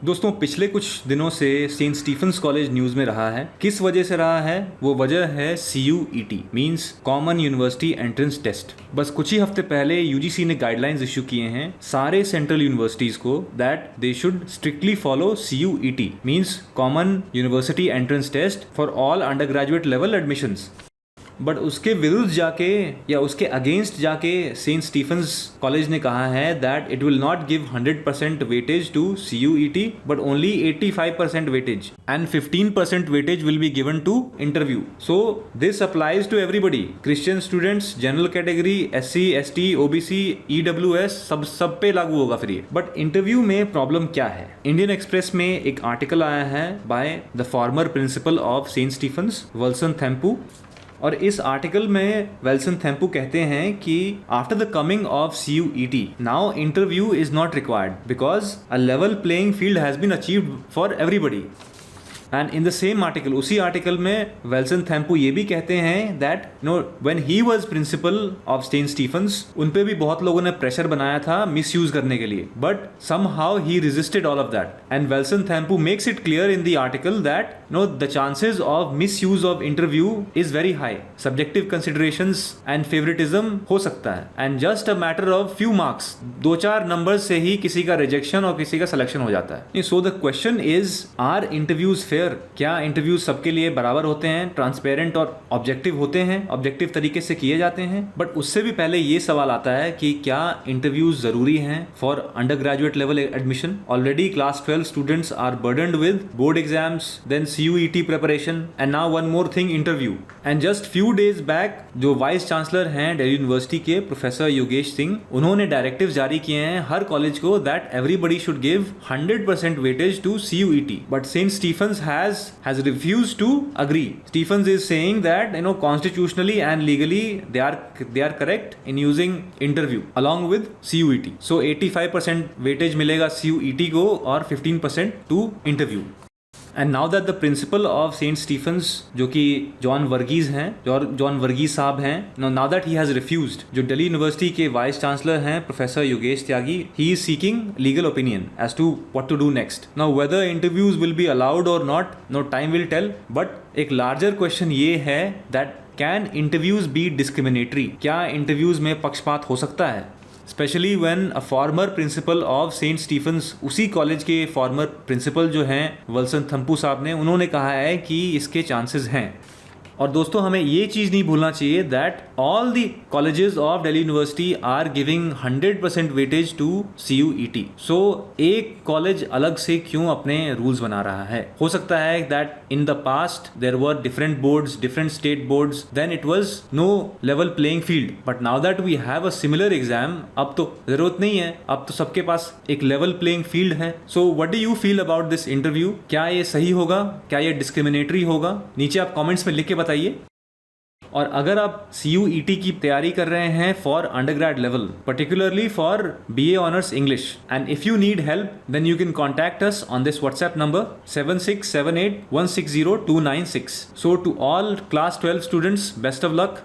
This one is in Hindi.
दोस्तों पिछले कुछ दिनों से सेंट स्टीफेंस कॉलेज न्यूज में रहा है। किस वजह से रहा है? वो वजह है CUET means common university entrance test. बस कुछ ही हफ्ते पहले UGC ने गाइडलाइंस इशू किए हैं सारे सेंट्रल यूनिवर्सिटीज को that they should strictly follow CUET means common university entrance test for all undergraduate level admissions. But उसके विरुद्ध जाके या उसके अगेंस्ट जाके सेंट स्टीफेंस कॉलेज ने कहा है that it will not give 100% weightage to CUET but only 85% weightage and 15% weightage will be given to interview. So this applies to everybody, Christian students, general category, SC ST OBC EWS सब पे लागू होगा फिर ये। बट इंटरव्यू में प्रॉब्लम क्या है? इंडियन एक्सप्रेस में एक आर्टिकल आया है by the former principal of Saint Stephen's Wilson Thampi, और इस आर्टिकल में विल्सन थेम्पू कहते हैं कि after the coming of CUET now interview is not required because a level playing field has been achieved for everybody. And in the same article, उसी आर्टिकल में विल्सन थेम्पू ये भी कहते हैं that when he was principal of Saint Stephen's उन पे भी बहुत लोगों ने प्रेशर बनाया था मिस यूज करने के लिए, बट समहाउ ही resisted all of that. And Wilson Thampi makes it clear in the article that the chances of misuse of interview is very high, subjective considerations and favouritism हो सकता है, and just a matter of few marks, 2-4 numbers से ही किसी का रिजेक्शन और किसी का सिलेक्शन हो जाता है। So the question is, are interviews fair? क्या इंटरव्यूज सबके लिए बराबर होते हैं, ट्रांसपेरेंट और ऑब्जेक्टिव होते हैं, ऑब्जेक्टिव तरीके से किए जाते हैं? बट उससे भी पहले ये सवाल आता है कि क्या इंटरव्यूज जरूरी हैं for undergraduate level admission? Already class 12 students are burdened with board exams, then CUET preparation, and now one more thing, interview. And just few days back जो वाइस चांसलर हैं दिल्ली यूनिवर्सिटी के प्रोफेसर योगेश सिंह, उन्होंने डायरेक्टिव जारी किए हैं हर कॉलेज को that everybody should give 100% weightage to CUET, but Saint Stephen's has refused to agree. Stephens is saying that constitutionally and legally they are correct in using interview along with CUET. So 85% weightage मिलेगा CUET को और 15% to interview. And now that the principal of Saint Stephen's जो कि जॉन वर्गीज हैं, जॉन वर्गीज साहब हैं, now that he has refused, जो दिल्ली यूनिवर्सिटी के वाइस चांसलर हैं professor Yogesh Tyagi, he is seeking legal opinion as to what to do next. Now whether interviews will be allowed और not, no time will tell, but एक लार्जर क्वेश्चन ये है that can interviews be discriminatory? क्या इंटरव्यूज में पक्षपात हो सकता है? Specially when a former principal of Saint Stephen's, उसी कॉलेज के फॉर्मर प्रिंसिपल जो हैं विल्सन थेम्पू साहब ने, उन्होंने कहा है कि इसके चांसेस हैं। और दोस्तों हमें ये चीज़ नहीं भूलना चाहिए that all the colleges of Delhi university are giving 100% weightage to CUET। सो एक कॉलेज अलग से क्यों अपने रूल्स बना रहा है? हो सकता है that in the past there were different boards, different state boards, then it was no level playing field, but now that we have a similar exam, अब तो जरूरत नहीं है, अब तो सबके पास एक लेवल प्लेइंग फील्ड है। So what do you feel about this interview? क्या ये सही होगा? क्या ये डिस्क्रिमिनेटरी होगा? नीचे आप कमेंट्स में लिख के बताइए। और अगर आप CUET की तैयारी कर रहे हैं for undergrad level, particularly for BA honours English, and if you need help then you can contact us on this WhatsApp number 7678160296। So to all class 12 students, best of luck.